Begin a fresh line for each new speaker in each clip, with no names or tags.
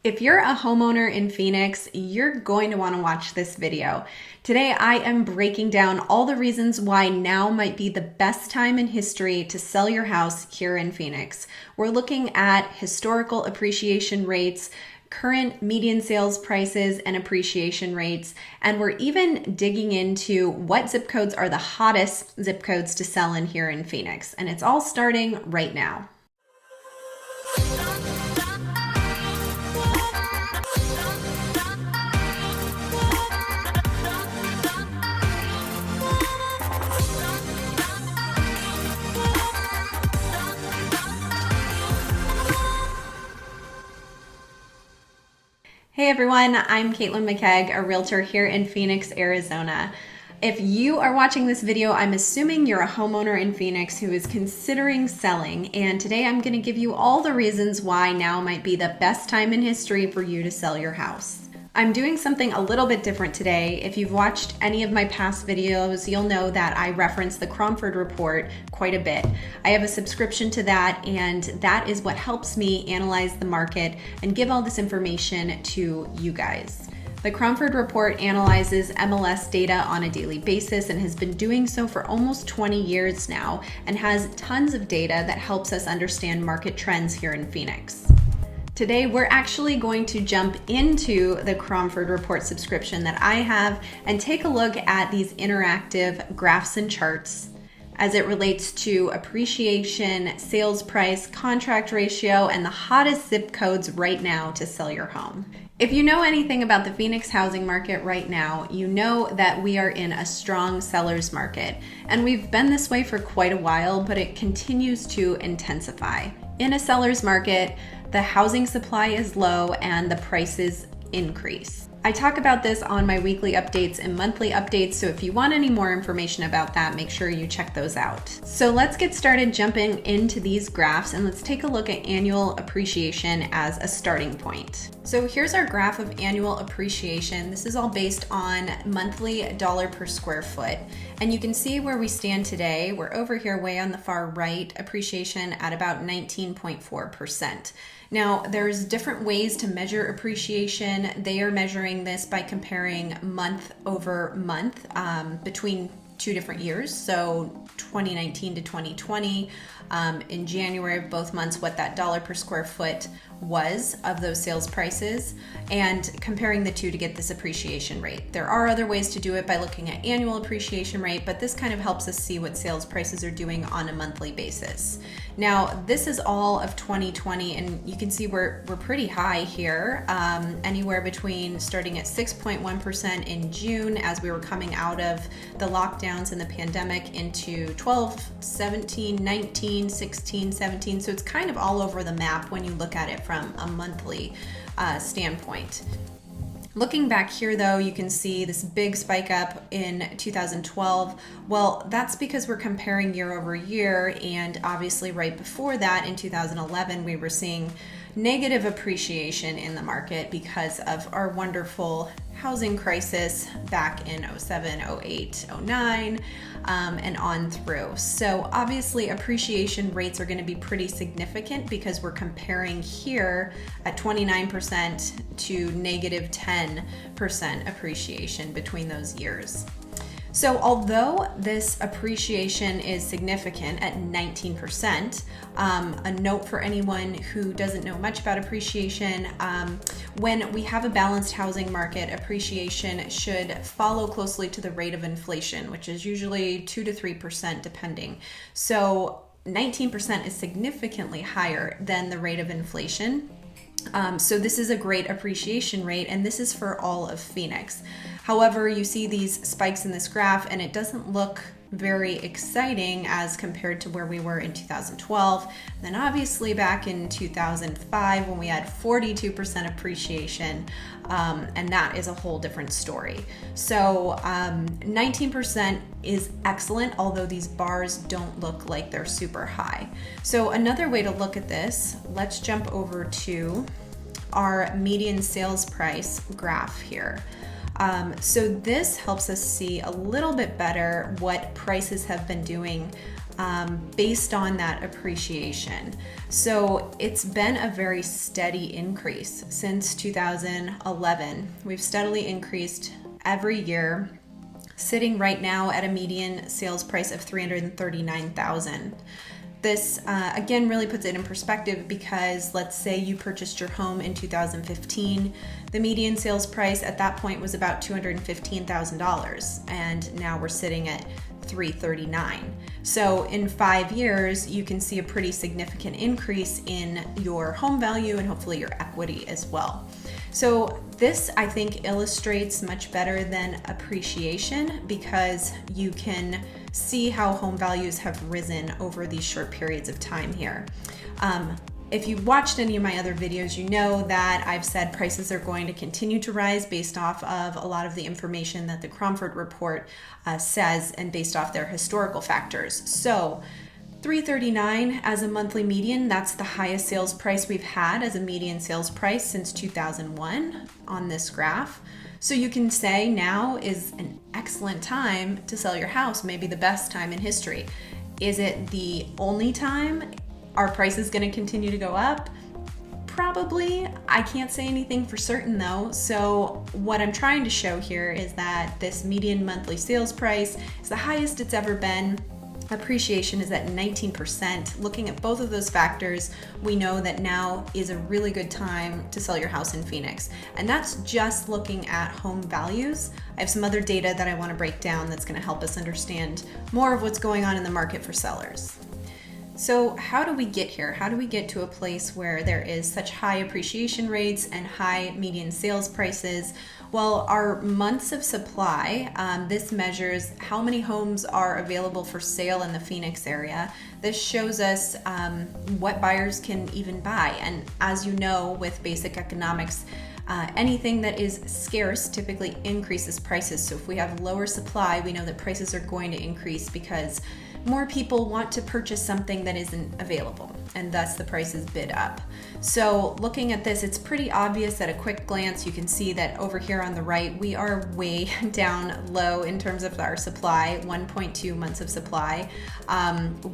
If you're a homeowner in Phoenix, you're going to want to watch this video. Today, I am breaking down all the reasons why now might be the best time in history to sell your house here in Phoenix. We're looking at historical appreciation rates, current median sales prices and appreciation rates, and we're even digging into what zip codes are the hottest zip codes to sell in here in Phoenix. And it's all starting right now. Hey everyone, I'm Caitlin McKegg, a realtor here in Phoenix, Arizona. If you are watching this video, I'm assuming you're a homeowner in Phoenix who is considering selling, and today I'm going to give you all the reasons why now might be the best time in history for you to sell your house. I'm doing something a little bit different today. If you've watched any of my past videos, you'll know that I reference the Cromford Report quite a bit. I have a subscription to that, and that is what helps me analyze the market and give all this information to you guys. The Cromford Report analyzes MLS data on a daily basis and has been doing so for almost 20 years now and has tons of data that helps us understand market trends here in Phoenix. Today, we're actually going to jump into the Cromford Report subscription that I have and take a look at these interactive graphs and charts as it relates to appreciation, sales price, contract ratio, and the hottest zip codes right now to sell your home. If you know anything about the Phoenix housing market right now, you know that we are in a strong seller's market. And we've been this way for quite a while, but it continues to intensify. In a seller's market, the housing supply is low and the prices increase. I talk about this on my weekly updates and monthly updates, so if you want any more information about that, make sure you check those out. So let's get started jumping into these graphs and let's take a look at annual appreciation as a starting point. So here's our graph of annual appreciation. This is all based on monthly dollar per square foot. And you can see where we stand today. We're over here way on the far right, appreciation at about 19.4%. Now, there's different ways to measure appreciation. They are measuring this by comparing month over month between two different years. So 2019 to 2020, in January of both months, what that dollar per square foot was of those sales prices, and comparing the two to get this appreciation rate. There are other ways to do it by looking at annual appreciation rate, but this kind of helps us see what sales prices are doing on a monthly basis. Now, this is all of 2020, and you can see we're pretty high here, anywhere between starting at 6.1% in June as we were coming out of the lockdowns and the pandemic into 12, 17, 19, 16, 17. So it's kind of all over the map when you look at it from a monthly standpoint. Looking back here though, you can see this big spike up in 2012. Well, that's because we're comparing year over year, and obviously right before that in 2011, we were seeing negative appreciation in the market because of our wonderful housing crisis back in 07, 08, 09, and on through. So obviously appreciation rates are going to be pretty significant because we're comparing here at 29% to negative 10% appreciation between those years. So although this appreciation is significant at 19%, a note for anyone who doesn't know much about appreciation, when we have a balanced housing market, appreciation should follow closely to the rate of inflation, which is usually 2 to 3% depending. So 19% is significantly higher than the rate of inflation. So this is a great appreciation rate, and this is for all of Phoenix. However, you see these spikes in this graph, and it doesn't look very exciting as compared to where we were in 2012. And then obviously back in 2005 when we had 42% appreciation, and that is a whole different story. So 19% is excellent, although these bars don't look like they're super high. So another way to look at this, let's jump over to our median sales price graph here. So this helps us see a little bit better what prices have been doing based on that appreciation. So it's been a very steady increase since 2011. We've steadily increased every year, sitting right now at a median sales price of $339,000. This again really puts it in perspective, because let's say you purchased your home in 2015. The median sales price at that point was about $215,000, and now we're sitting at $339,000. So in 5 years, you can see a pretty significant increase in your home value and hopefully your equity as well. So this, I think, illustrates much better than appreciation, because you can see how home values have risen over these short periods of time here. If you've watched any of my other videos, you know that I've said prices are going to continue to rise based off of a lot of the information that the Cromford report says, and based off their historical factors. So $339,000 as a monthly median, that's the highest sales price we've had as a median sales price since 2001 on this graph. So you can say now is an excellent time to sell your house, maybe the best time in history. Is it the only time? Are prices going to continue to go up? Probably. I can't say anything for certain though. So what I'm trying to show here is that this median monthly sales price is the highest it's ever been. Appreciation is at 19%. Looking at both of those factors, we know that now is a really good time to sell your house in Phoenix. And that's just looking at home values. I have some other data that I want to break down that's going to help us understand more of what's going on in the market for sellers. So how do we get here? How do we get to a place where there is such high appreciation rates and high median sales prices? Well, our months of supply, this measures how many homes are available for sale in the Phoenix area. This shows us what buyers can even buy. And as you know, with basic economics, anything that is scarce typically increases prices. So if we have lower supply, we know that prices are going to increase because more people want to purchase something that isn't available, and thus the price is bid up. So looking at this, it's pretty obvious at a quick glance. You can see that over here on the right, we are way down low in terms of our supply, 1.2 months of supply.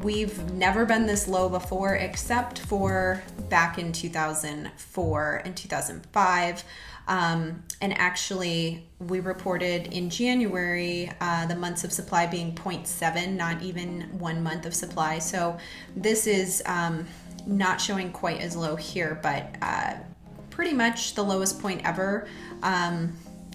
We've never been this low before, except for back in 2004 and 2005. And actually, we reported in January the months of supply being 0.7, not even 1 month of supply. So this is not showing quite as low here, but pretty much the lowest point ever.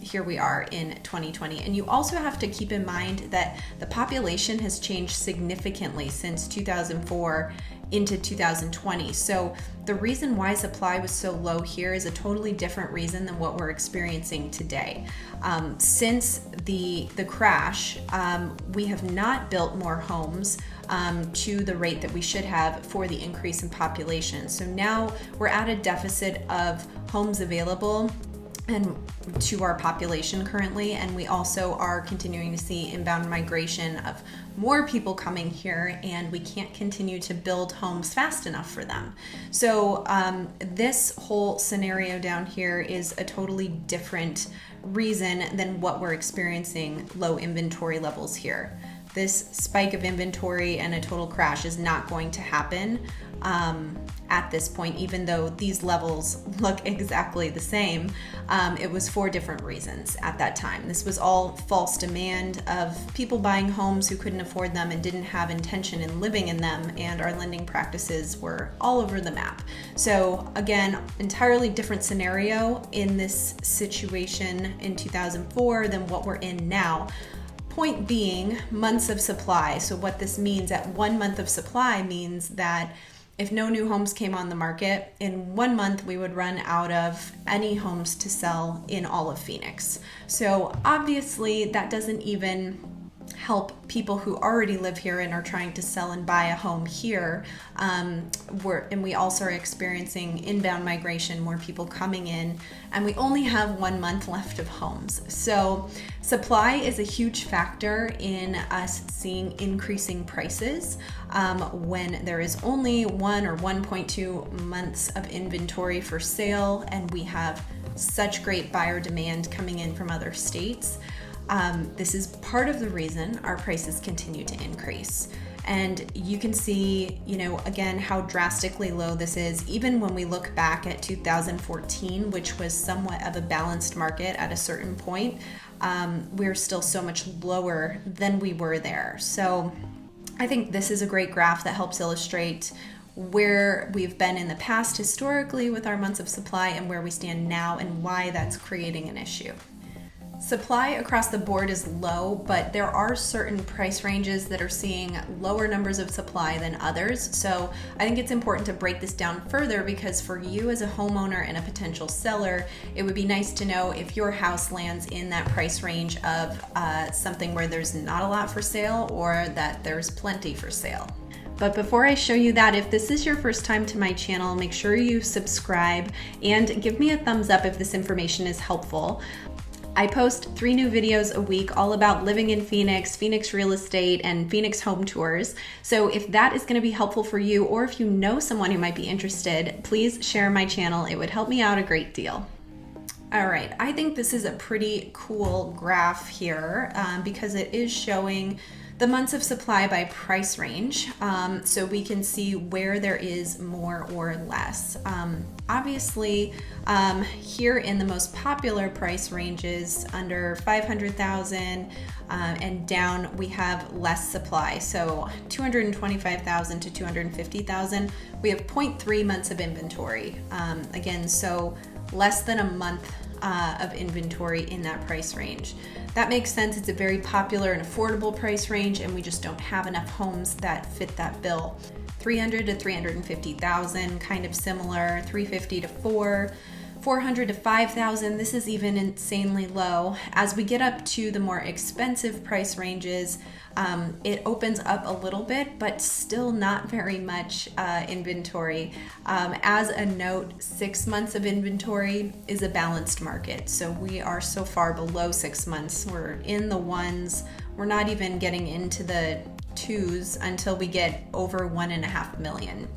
Here we are in 2020. And you also have to keep in mind that the population has changed significantly since 2004 into 2020. So the reason why supply was so low here is a totally different reason than what we're experiencing today. Since the crash, we have not built more homes to the rate that we should have for the increase in population. So now we're at a deficit of homes available and to our population currently, and we also are continuing to see inbound migration of more people coming here, and we can't continue to build homes fast enough for them. So this whole scenario down here is a totally different reason than what we're experiencing low inventory levels here. This spike of inventory and a total crash is not going to happen at this point, even though these levels look exactly the same. It was for different reasons at that time. This was all false demand of people buying homes who couldn't afford them and didn't have intention in living in them, and our lending practices were all over the map. So again, entirely different scenario in this situation in 2004 than what we're in now. Point being, months of supply. So what this means at 1 month of supply means that if no new homes came on the market, in 1 month we would run out of any homes to sell in all of Phoenix. So obviously that doesn't even help people who already live here and are trying to sell and buy a home here. And we also are experiencing inbound migration, more people coming in, and we only have 1 month left of homes. So supply is a huge factor in us seeing increasing prices when there is only 1 or 1.2 months of inventory for sale, and we have such great buyer demand coming in from other states. This is part of the reason our prices continue to increase. And you can see, you know, again, how drastically low this is. Even when we look back at 2014, which was somewhat of a balanced market at a certain point, we're still so much lower than we were there. So I think this is a great graph that helps illustrate where we've been in the past historically with our months of supply and where we stand now and why that's creating an issue. Supply across the board is low, but there are certain price ranges that are seeing lower numbers of supply than others. So I think it's important to break this down further, because for you as a homeowner and a potential seller, it would be nice to know if your house lands in that price range of something where there's not a lot for sale or that there's plenty for sale. But before I show you that, if this is your first time to my channel, make sure you subscribe and give me a thumbs up if this information is helpful. I post 3 new videos a week all about living in Phoenix, Phoenix real estate, and Phoenix home tours. So if that is going to be helpful for you, or if you know someone who might be interested, please share my channel. It would help me out a great deal. All right, I think this is a pretty cool graph here because it is showing the months of supply by price range, so we can see where there is more or less. Obviously, here in the most popular price ranges under 500,000 and down, we have less supply. So 225,000 to 250,000, we have 0.3 months of inventory. Again, so less than a month of inventory in that price range. That makes sense. It's a very popular and affordable price range, and we just don't have enough homes that fit that bill. 300 to 350,000, kind of similar. 350 to 400 to 5,000. This is even insanely low. As we get up to the more expensive price ranges, it opens up a little bit, but still not very much inventory. As a note, 6 months of inventory is a balanced market. So we are so far below 6 months. We're in the ones. We're not even getting into the twos until we get over 1.5 million.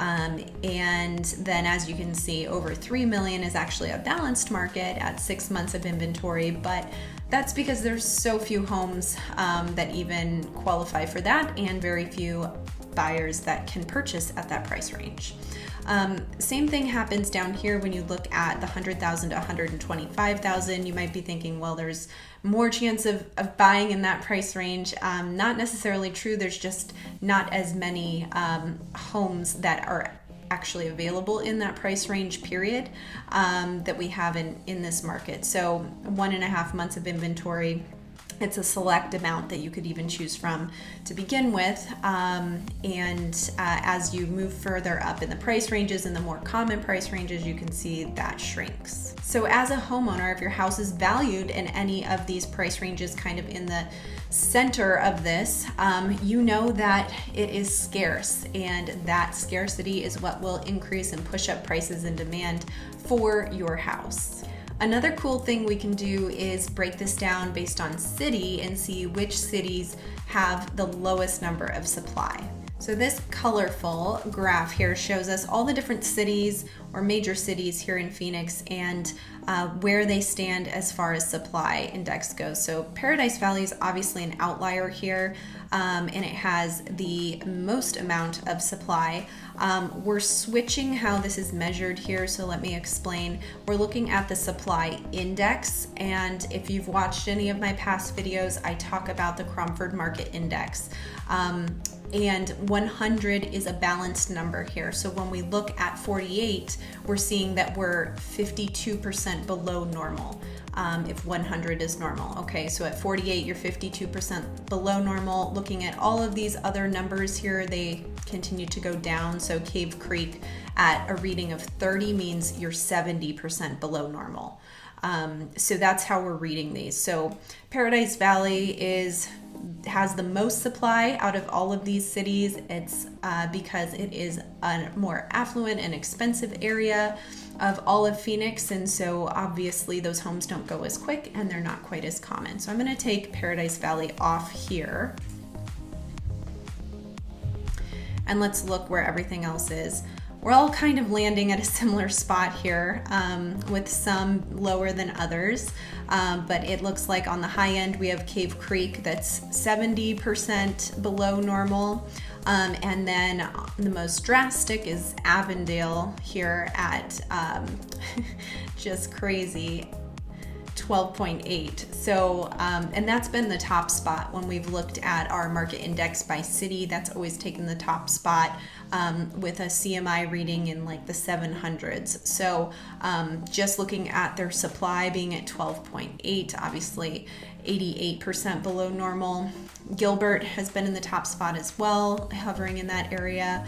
And then, as you can see, over 3 million is actually a balanced market at 6 months of inventory, but that's because there's so few homes that even qualify for that, and very few buyers that can purchase at that price range. Same thing happens down here when you look at the 100,000 to 125,000. You might be thinking, well, there's more chance of buying in that price range. Not necessarily true. There's just not as many homes that are actually available in that price range period that we have in this market. So 1.5 months of inventory. It's a select amount that you could even choose from to begin with. As you move further up in the price ranges and the more common price ranges, you can see that shrinks. So as a homeowner, if your house is valued in any of these price ranges, kind of in the center of this, you know that it is scarce, and that scarcity is what will increase and push up prices and demand for your house. Another cool thing we can do is break this down based on city and see which cities have the lowest number of supply. So this colorful graph here shows us all the different cities or major cities here in Phoenix and where they stand as far as supply index goes. So Paradise Valley is obviously an outlier here, and it has the most amount of supply. We're switching how this is measured here, so let me explain. We're looking at the supply index, and if you've watched any of my past videos, I talk about the Cromford Market Index. And 100 is a balanced number here. So when we look at 48, we're seeing that we're 52% below normal. If 100 is normal. Okay, so at 48, you're 52% below normal. Looking at all of these other numbers here, they continue to go down. So Cave Creek at a reading of 30 means you're 70% below normal. So that's how we're reading these. So Paradise Valley has the most supply out of all of these cities. It's because it is a more affluent and expensive area of all of Phoenix, and so obviously those homes don't go as quick and they're not quite as common. So I'm going to take Paradise Valley off here, and let's look where everything else is. we're all kind of landing at a similar spot here, with some lower than others. But it looks like on the high end we have Cave Creek that's 70% below normal. And then the most drastic is Avondale here at just crazy 12.8. So, and that's been the top spot when we've looked at our market index by city. That's always taken the top spot, with a CMI reading in like the 700s. So, just looking at their supply being at 12.8, obviously 88% below normal. Gilbert has been in the top spot as well, hovering in that area.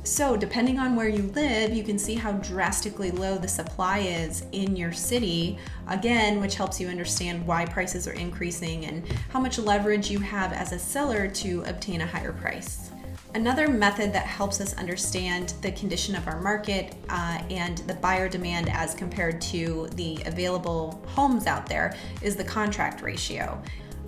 So depending on where you live, you can see how drastically low the supply is in your city, again, which helps you understand why prices are increasing and how much leverage you have as a seller to obtain a higher price. Another method that helps us understand the condition of our market and the buyer demand as compared to the available homes out there is the contract ratio.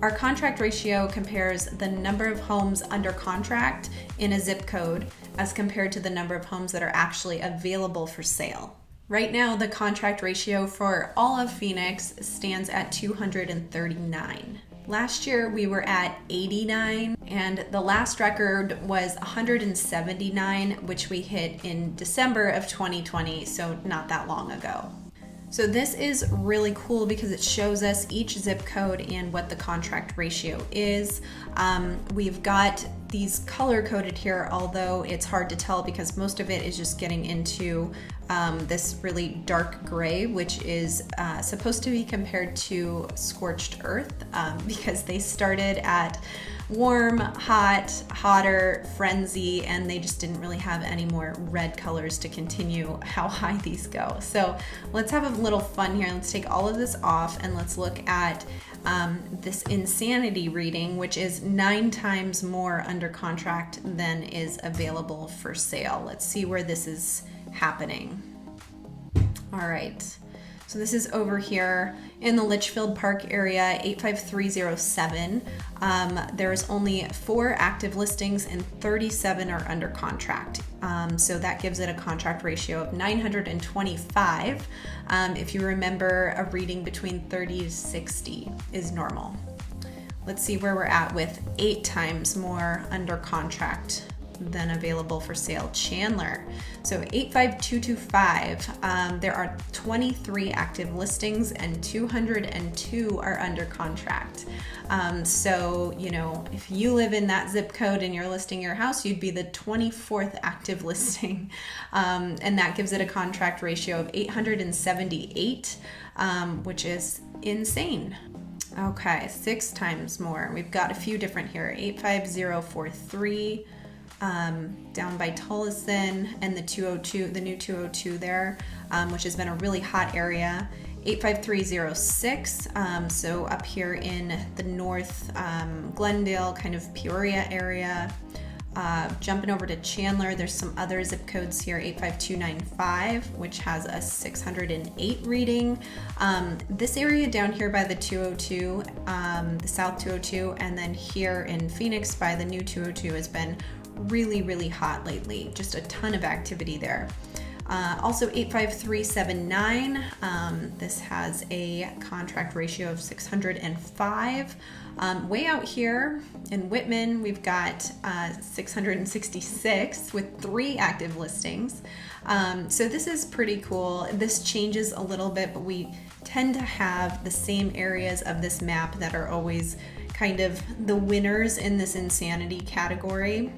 Our contract ratio compares the number of homes under contract in a zip code as compared to the number of homes that are actually available for sale. Right now, the contract ratio for all of Phoenix stands at 239. Last year we were at 89, and the last record was 179, which we hit in December of 2020, so not that long ago. So this is really cool because it shows us each zip code and what the contract ratio is. We've got these color coded here, although it's hard to tell because most of it is just getting into this really dark gray, which is supposed to be compared to scorched earth, because they started at warm, hot, hotter, frenzy, and they just didn't really have any more red colors to continue how high these go. So let's have a little fun here. Let's take all of this off and let's look at this insanity reading, which is 9 times more under contract than is available for sale. Let's see where this is happening. All right. So this is over here in the Litchfield Park area, 85307. There's only 4 active listings and 37 are under contract. So that gives it a contract ratio of 925. If you remember, a reading between 30 to 60 is normal. Let's see where we're at with 8 times more under contract than available for sale. Chandler. So 85225, there are 23 active listings and 202 are under contract. So, you know, if you live in that zip code and you're listing your house, you'd be the 24th active listing. And that gives it a contract ratio of 878, which is insane. Okay, 6 times more. We've got a few different here. 85043. Down by Tullison and the 202, the new 202 there, which has been a really hot area. 85306, so up here in the north, Glendale, kind of Peoria area. Jumping over to Chandler, there's some other zip codes here, 85295, which has a 608 reading. This area down here by the 202, the South 202, and then here in Phoenix by the new 202 has been really, really hot lately. Just a ton of activity there. Also 85379, this has a contract ratio of 605. Way out here in Whitman, we've got 666 with 3 active listings. So this is pretty cool. This changes a little bit, but we tend to have the same areas of this map that are always kind of the winners in this insanity category.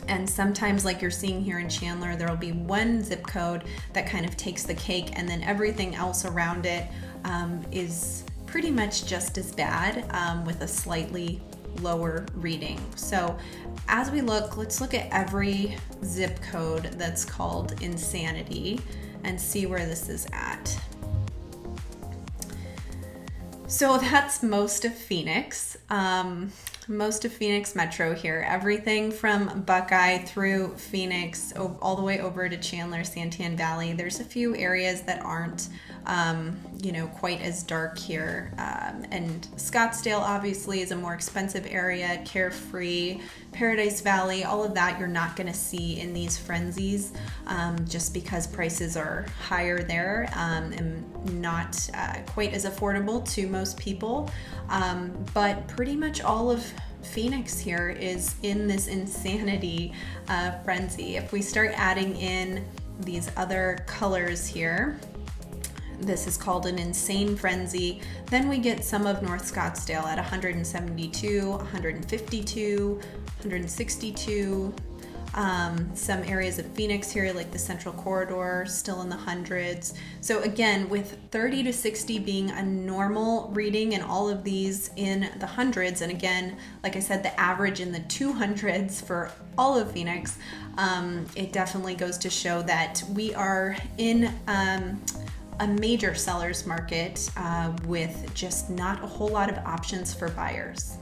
And sometimes, like you're seeing here in Chandler, there will be one zip code that kind of takes the cake, and then everything else around it is pretty much just as bad, with a slightly lower reading. So as we look, let's look at every zip code that's called insanity and see where this is at. So that's most of Phoenix. Most of Phoenix Metro here, everything from Buckeye through Phoenix, all the way over to Chandler, Santan Valley. There's a few areas that aren't, quite as dark here. And Scottsdale obviously is a more expensive area. Carefree, Paradise Valley, all of that you're not going to see in these frenzies, just because prices are higher there and not quite as affordable to most people. But pretty much all of Phoenix here is in this insanity frenzy. If we start adding in these other colors here, this is called an insane frenzy, then we get some of North Scottsdale at 172, 152, 162. Some areas of Phoenix here, like the Central Corridor, still in the hundreds. So again, with 30 to 60 being a normal reading and all of these in the hundreds, and again, like I said, the average in the 200s for all of Phoenix, it definitely goes to show that we are in a major seller's market with just not a whole lot of options for buyers.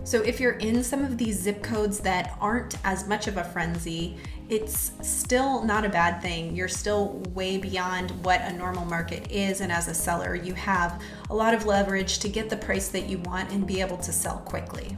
So if you're in some of these zip codes that aren't as much of a frenzy, it's still not a bad thing. You're still way beyond what a normal market is, and as a seller, you have a lot of leverage to get the price that you want and be able to sell quickly.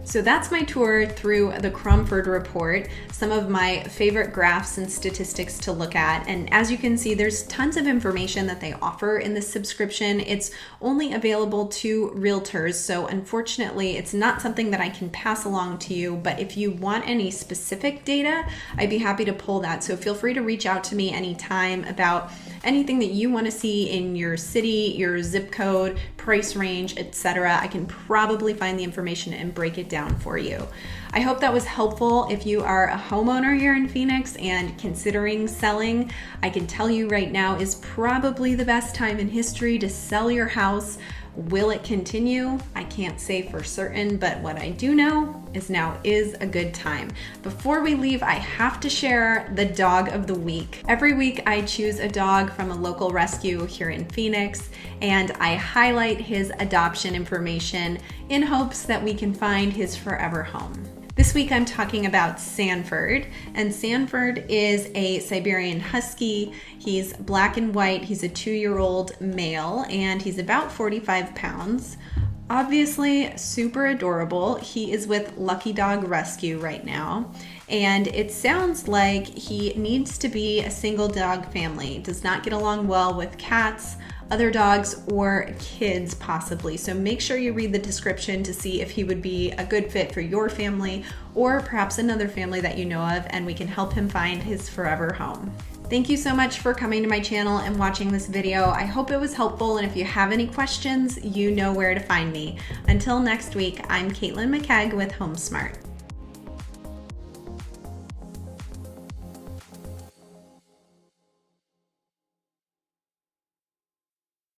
So that's my tour through the Cromford report, some of my favorite graphs and statistics to look at. And as you can see, there's tons of information that they offer in this subscription. It's only available to realtors, so unfortunately, it's not something that I can pass along to you. But if you want any specific data, I'd be happy to pull that. So feel free to reach out to me anytime about anything that you want to see in your city, your zip code, price range, etc. I can probably find the information and break it down for you. I hope that was helpful. If you are a homeowner here in Phoenix and considering selling, I can tell you right now is probably the best time in history to sell your house. Will it continue? I can't say for certain, but what I do know is now is a good time. Before we leave, I have to share the dog of the week. Every week I choose a dog from a local rescue here in Phoenix, and I highlight his adoption information in hopes that we can find his forever home. This week I'm talking about Sanford, and Sanford is a Siberian Husky. He's black and white. He's a 2-year-old male, and he's about 45 pounds. Obviously super adorable. He is with Lucky Dog Rescue right now, and it sounds like he needs to be a single dog family. Does not get along well with cats, other dogs, or kids possibly. So make sure you read the description to see if he would be a good fit for your family or perhaps another family that you know of, and we can help him find his forever home. Thank you so much for coming to my channel and watching this video. I hope it was helpful, and if you have any questions, you know where to find me. Until next week, I'm Caitlin McKegg with HomeSmart.